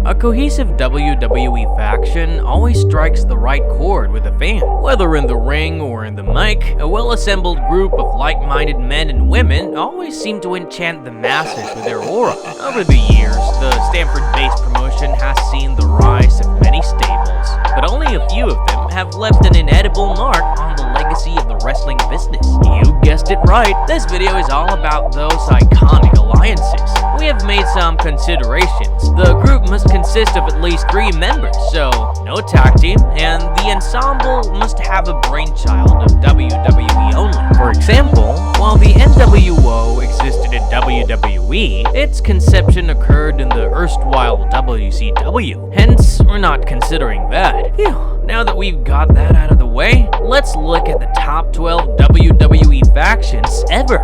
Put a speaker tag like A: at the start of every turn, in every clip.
A: A cohesive WWE faction always strikes the right chord with a fan. Whether in the ring or in the mic, a well-assembled group of like-minded men and women always seem to enchant the masses with their aura. Over the years, the Stanford-based promotion has seen the rise of many stables, but only a few of them have left an inedible mark on the legacy of the wrestling business. You guessed it right, this video is all about those iconic alliances. We have made some considerations. The group must consist of at least 3 members, so no tag team, and the ensemble must have a brainchild of WWE only. For example, while the NWO existed in WWE, its conception occurred in the erstwhile WCW, hence we're not considering that. Phew, now that we've got that out of the way, let's look at the top 12 WWE factions ever.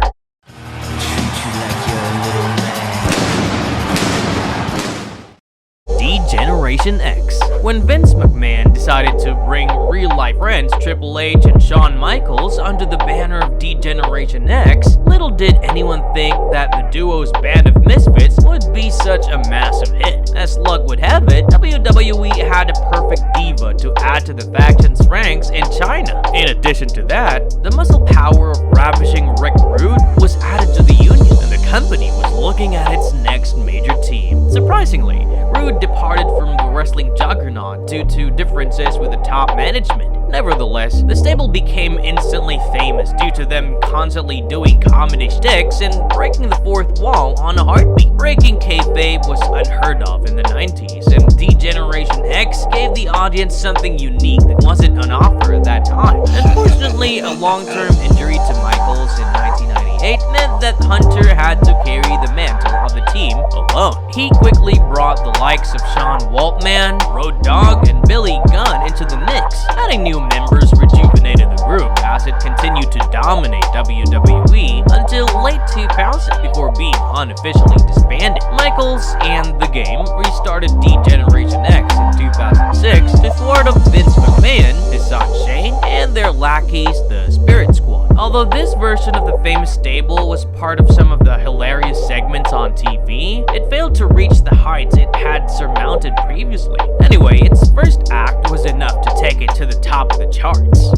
A: Degeneration X. When Vince McMahon decided to bring real-life friends Triple H and Shawn Michaels under the banner of Degeneration X, little did anyone think that the duo's band of misfits would be such a massive hit. As luck would have it, WWE had a perfect diva to add to the faction's ranks in China. In addition to that, the muscle power of ravishing Rick Rude was added to the union, and the company was looking at its next major team. Surprisingly, Rude departed from the wrestling juggernaut due to differences with the top management. Nevertheless, the stable became instantly famous due to them constantly doing comedy shticks and breaking the fourth wall on a heartbeat. Breaking kayfabe was unheard of in the 90s, and Degeneration X gave the audience something unique that wasn't on offer at that time. Unfortunately, a long-term injury to Michaels in 1998 meant that Hunter had to carry the mantle of the team alone. He quickly brought the likes of Sean Waltman, Road Dogg, and Billy Gunn into the mix. Adding new members rejuvenated the group as it continued to dominate WWE until late 2000 before being unofficially disbanded. Michaels and the Game restarted Degeneration X in 2006 to thwart Vince McMahon, his son Shane, and their lackeys, the Spirit Squad. Although this version of the famous stable was part of some of the hilarious segments on TV, it failed to reach the heights it had surmounted previously. Anyway, its first act was enough to take it to the top of the charts.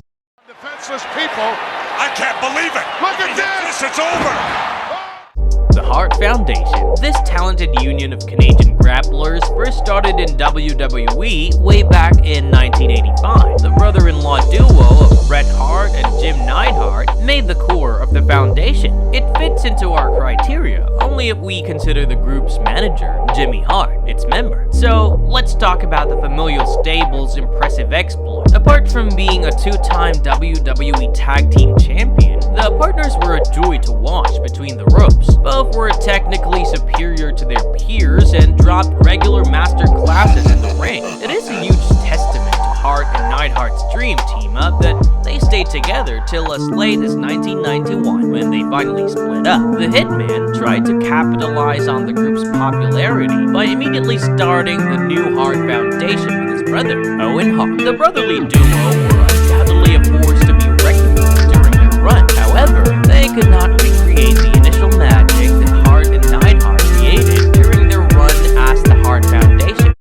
B: Defenseless people, I can't believe it! Look at this! It's over!
A: The Hart Foundation. This talented union of Canadian grapplers first started in WWE way back in 1985. The brother-in-law duo of Bret Hart and Jim Neidhart made the core of the foundation. It fits into our criteria, only if we consider the group's manager, Jimmy Hart, its member. So, let's talk about the familial stable's impressive exploit. Apart from being a 2-time WWE Tag Team Champion, the partners were a joy to watch between the ropes. Both were technically superior to their peers and dropped regular master classes in the ring. It is a huge testament to Hart and Neidhart's dream team-up that they stayed together till as late as 1991 when they finally split up. The Hitman tried to capitalize on the group's popularity by immediately starting the new Hart Foundation with his brother, Owen Hart. The brotherly duo were undoubtedly a force to be reckoned with during their run. However, they could not recreate the initial magic that Hart and Neidhart created during their run as the Hart Foundation.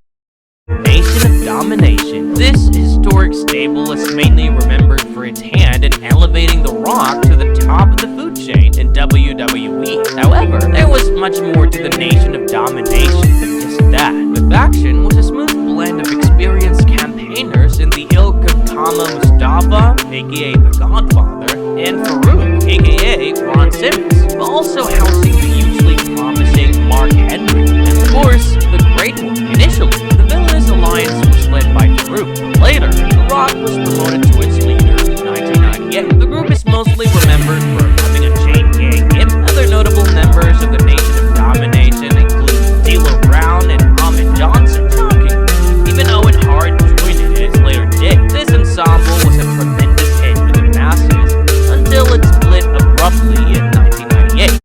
A: Nation of Domination. This historic stable is mainly remembered for its hand in elevating The Rock to the top of the food chain in WWE. However, there was much more to the Nation of Domination than just that. The faction was a smooth blend of experienced campaigners in the ilk of Kama Mustafa, aka The Godfather, and Farouk, aka Ron Simmons, but also housing the hugely promising Mark Henry, and of course, the Great One. Initially, the villainous alliance was led by Farouk. Later, The Rock was promoted to its leader in 1998. The group is mostly remembered for having a chain gang gimmick. Other notable members of the Nation of Domination include D'Lo Brown and Ahmed Johnson. Shocking, even Owen Hart joined in its later day. This ensemble was a tremendous hit with the masses until it split abruptly in 1998.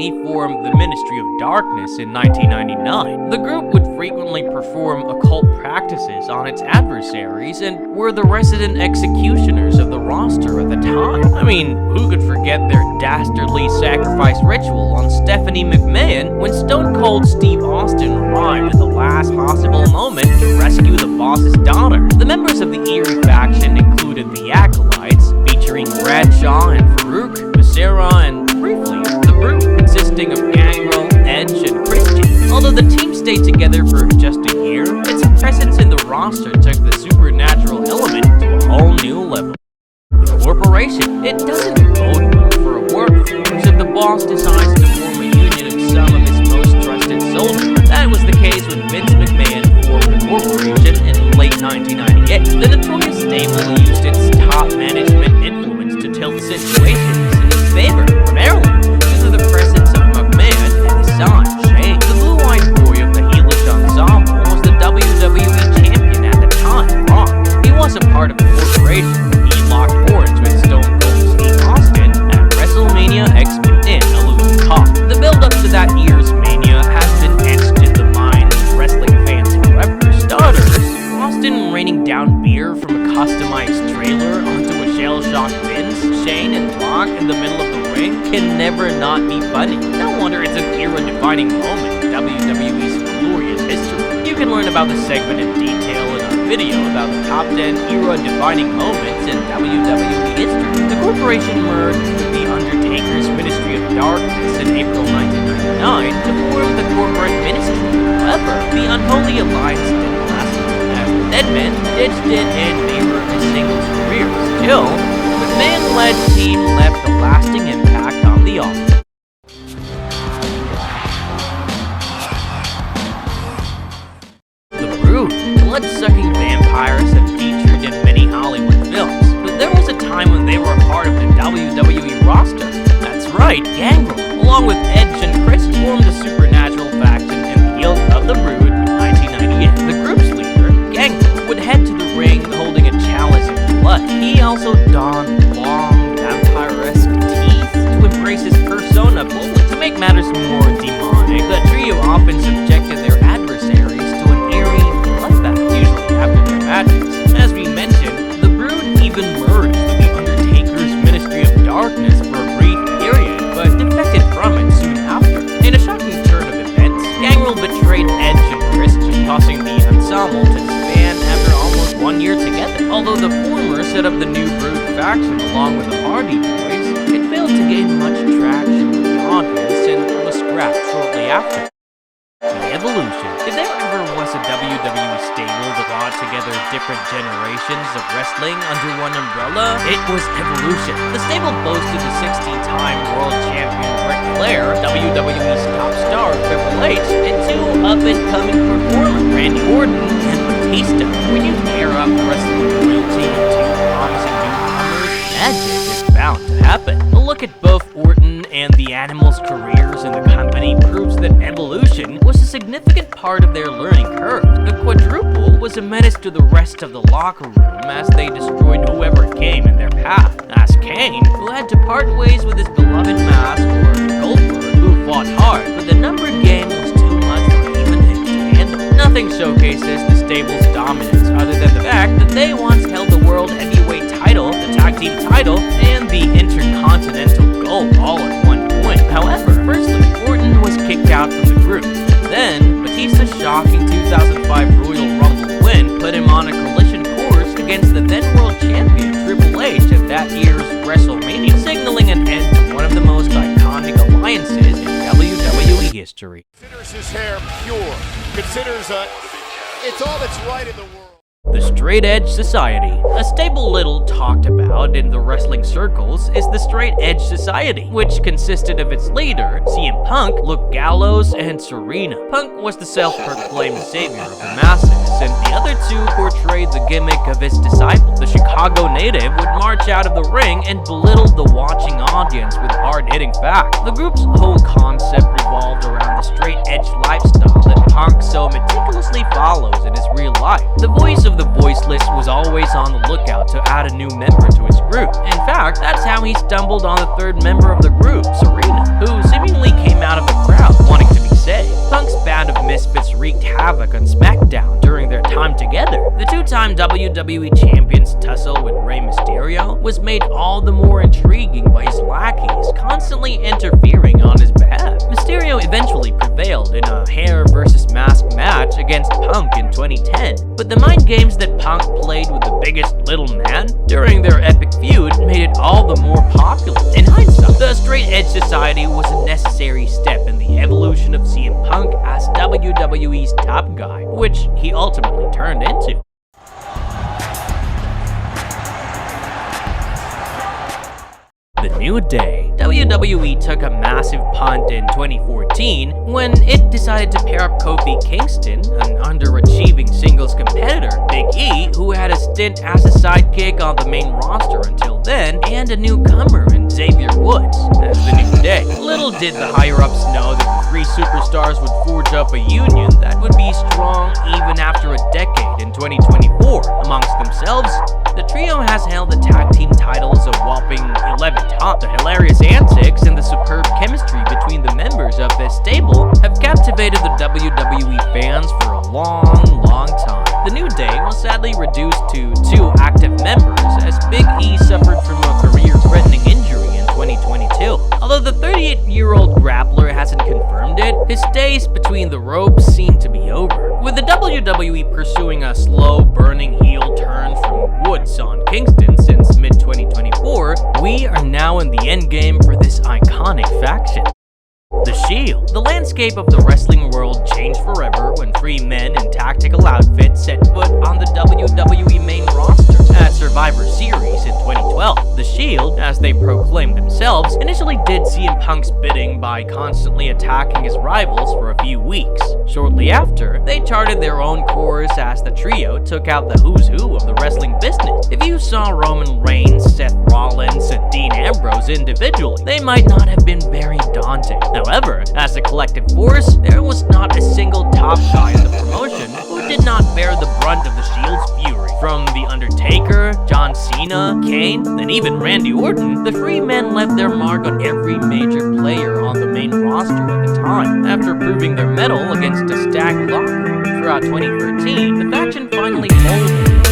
A: originally formed the Ministry of Darkness in 1999. The group would frequently perform occult practices on its adversaries and were the resident executioners of the roster at the time. I mean, who could forget their dastardly sacrifice ritual on Stephanie McMahon when Stone Cold Steve Austin arrived at the last possible moment to rescue the boss's daughter? The members of the Eerie faction included the Acolytes, featuring Bradshaw and Farouk, Viscera, and briefly, the Brood, consisting of Gangrel, Edge, and Christian. Although the team stayed together for just a year, its presence in the roster took the supernatural element to a whole new level. The corporation, it doesn't bode well for a workforce if the boss decides to form a union of some of his most trusted soldiers. That was the case when Vince McMahon formed the corporation in late 1998. The notorious stable used its top management influence to tilt situations in its favor, primarily because of the presence of McMahon and his son, Shane. The blue-eyed boy of the Heelish ensemble was the WWE champion at the time, Rock. He wasn't part of the corporation. He locked horns with Stone Cold Steve Austin at WrestleMania X in Illusion Talk. The build-up to that year's Mania has been etched in the minds of wrestling fans forever. Starters, Austin raining down beer from a customized trailer onto a shell-shocked Vince, Shane, and Rock in the middle of the ring can never not be funny. No wonder it's an era-defining moment in WWE's glorious history. You can learn about the segment in detail in our video about the top 10 era-defining moments in WWE history. The corporation merged with the Undertaker's Ministry of Darkness in April 1999 to form the corporate ministry. However, the unholy alliance didn't last long, as Deadman ditched it in favor of his singles career. Still, the McMahon-led team left a lasting impact on the audience. The Brood, blood-sucking vampires have featured in many Hollywood films, but there was a time when they were a part of the WWE roster. That's right, Gangrel, along with Edge and Chris, formed a supernatural faction in the Guild of the Brood in 1998. The group's leader, Gangrel, would head to the ring holding a chalice of blood. He also donned long, vampire-esque teeth to embrace his persona fully. To make matters more demonic, the trio often subjected their adversaries to an eerie bloodbath, usually after their matches. As we mentioned, the Brood even merged with the Undertaker's Ministry of Darkness for a brief period, but defected from it soon after. In a shocking turn of events, Gangrel betrayed Edge and Christian, causing the ensemble to disband after almost 1 year together. Although the former set up the new Brood faction along with the Hardy Boys, it failed to gain much traction with the audience and was scrapped shortly after. The Evolution. If there ever was a WWE stable that brought together different generations of wrestling under one umbrella, it was Evolution. The stable boasted the 16-time world champion Ric Flair, WWE's top star Triple H, and two up-and-coming performers, Randy Orton and Batista. When you pair up wrestling royalty with two promising newcomers, magic is bound to happen. A look at both Orton and the Animals' careers in the company proves that Evolution was a significant part of their learning curve. The Quadruple was a menace to the rest of the locker room as they destroyed whoever came in their path. Ask Kane, who had to part ways with his beloved mask, or Goldberg, who fought hard, but the number game was too much for even him to handle. Nothing showcases the stable's dominance other than the fact that they once held the World Heavyweight title, the Tag Team title, and the Intercontinental Gold all at one point. However, firstly, Orton was kicked out from the group. Then, Batista's shocking 2005 Royal Rumble win put him on a collision course against the then world champion Triple H at that year's WrestleMania, signaling an end to one of the most iconic alliances in WWE history.
C: Considers his hair pure. Considers it's all that's right in the world.
A: The Straight Edge Society. A stable little talked about in the wrestling circles is the Straight Edge Society, which consisted of its leader, CM Punk, Luke Gallows, and Serena. Punk was the self-proclaimed savior of the masses, and the other two portrayed the gimmick of his disciple. The Chicago native would march out of the ring and belittle the watching audience with hard-hitting facts. The group's whole concept revolved around the straight edge lifestyle that Punk so meticulously follows in his real life. The voice of the Voiceless was always on the lookout to add a new member to his group. In fact, that's how he stumbled on the third member of the group, Serena, who seemingly came out of the crowd wanting to be saved. Punk's band of misfits wreaked havoc on SmackDown during their time together. The two-time WWE Champion's tussle with Rey Mysterio was made all the more intriguing by his lackeys constantly interfering on his behalf. Mysterio eventually prevailed in a hair versus mask match against Punk in 2010, but the mind games that Punk played with the biggest little man during their epic feud made it all the more popular. In hindsight, the Straight Edge Society was a necessary step in the evolution of CM Punk as WWE's top guy, which he ultimately turned into. The New Day. WWE took a massive punt in 2014 when it decided to pair up Kofi Kingston, an underachieving singles competitor, Big E, who had a stint as a sidekick on the main roster until then, and a newcomer in Xavier Woods as the New Day. Little did the higher-ups know that the three superstars would forge up a union that would be strong even after a decade in 2024. Amongst themselves, the trio has held the tag team titles a whopping 11 times. The hilarious antics and the superb chemistry between the members of this stable have captivated the WWE fans for a long time. The New Day was sadly reduced to 2 active members as Big E suffered from a career-threatening injury in 2022. Although the 38-year-old grappler hasn't confirmed it, his days between the ropes seem to be over. With the WWE pursuing a slow-burning heel turn from Woods on Kingston since mid-2024, we are now in the endgame for this iconic faction. The Shield. The landscape of the wrestling world changed forever when 3 men in tactical outfits set foot on the WWE main roster at Survivor Series in 2012. The Shield, as they proclaimed themselves, initially did CM Punk's bidding by constantly attacking his rivals for a few weeks. Shortly after, they charted their own course as the trio took out the who's who of the wrestling business. If you saw Roman Reigns, Seth Rollins, and Dean Ambrose individually, they might not have been very daunting. However, as a collective force, there was not a single top guy in the promotion who did not bear the brunt of the Shield's fury. From The Undertaker, John Cena, Kane, and even Randy Orton, the 3 men left their mark on every major player on the main roster at the time. After proving their mettle against a stacked locker room throughout 2013, the faction finally folded in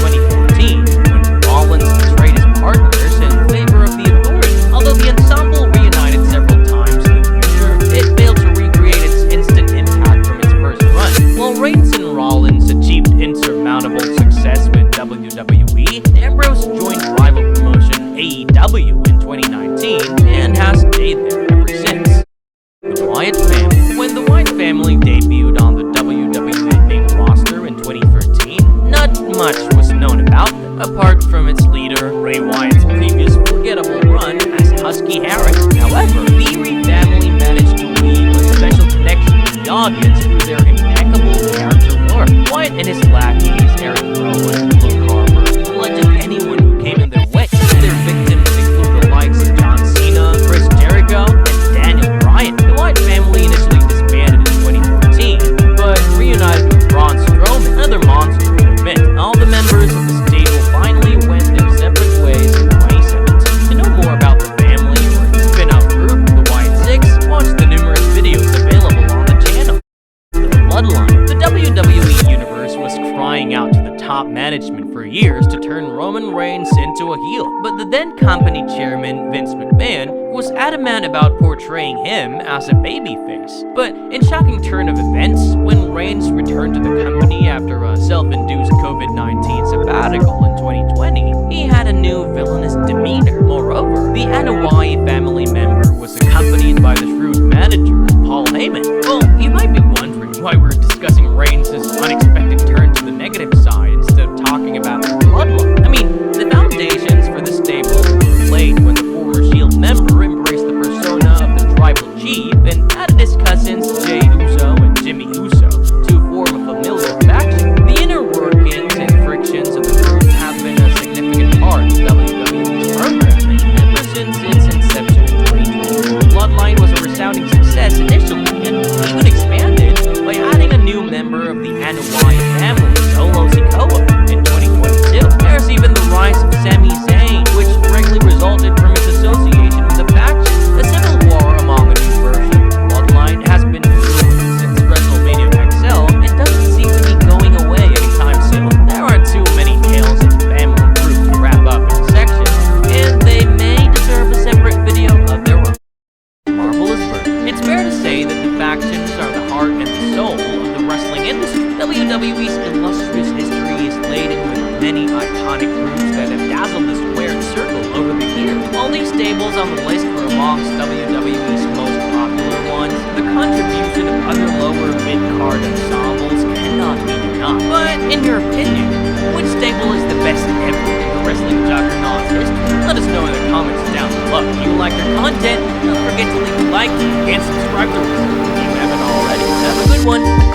A: 2014 when Rollins betrayed his partners in favor of the Authority. Although the ensemble reunited several times in the future, it failed to recreate its instant impact from its first run. While Reigns and Rollins achieved insurmountable success with WWE, Ambrose joined rival promotion AEW in 2019 and has stayed there ever since. The Wyatt Family. When the Wyatt Family debuted on the WWE main roster in 2013, not much was known about them, apart from its leader, Bray Wyatt's previous forgettable run as Husky Harris. However, the family managed to weave a special connection to the audience through their impeccable character work. Wyatt and his lackeys, Eric Rowan, Luke Harper, bludgeoned anyone who came in their way. Their victims include the likes of John Cena, Chris Jericho, and Daniel Bryan. The Wyatt family initially disbanded in 2014, but reunited with Braun Strowman, another monster to admit. All the members of the stable finally went their separate ways in 2017. To know more about the family or its spin-off group, the Wyatt Six, watch the numerous videos available on the channel. The Bloodline. The WWE Universe was crying out to the top management for years to turn Roman Reigns into a heel, but the then company chairman, Vince McMahon, was adamant about portraying him as a babyface. But in shocking turn of events, when Reigns returned to the company after a self-induced COVID-19 sabbatical in 2020, he had a new villainous demeanor. Moreover, the Anoa'i family member was accompanied by the shrewd manager, Paul Heyman. Well, you might be wondering why we're discussing Reigns' unexpected turn to the negative side instead of talking about the Bloodline. I mean, the foundations for the stable were laid when the former Shield member embraced the persona of the Tribal Chief and added his cousins Jey Uso and Jimmy Uso to form a familial faction. The inner workings and frictions of the group have been a significant part of WWE's programming ever since its inception in 2020. Bloodline was a resounding success initially and even expanded by adding a new member of the Anoa'i family, Solo Sikoa, in 2019. to say that the factions are the heart and the soul of the wrestling industry. WWE's illustrious history is laden with many iconic groups that have dazzled the squared circle over the years. While these stables on the list were amongst WWE's most popular ones, the contribution of other lower mid-card ensembles cannot be denied. But in your opinion, which stable is the best ever in the wrestling juggernaut's history? Let us know in the comments down below. If you like our content, don't forget to leave a like and subscribe to us if you haven't already. Have a good one.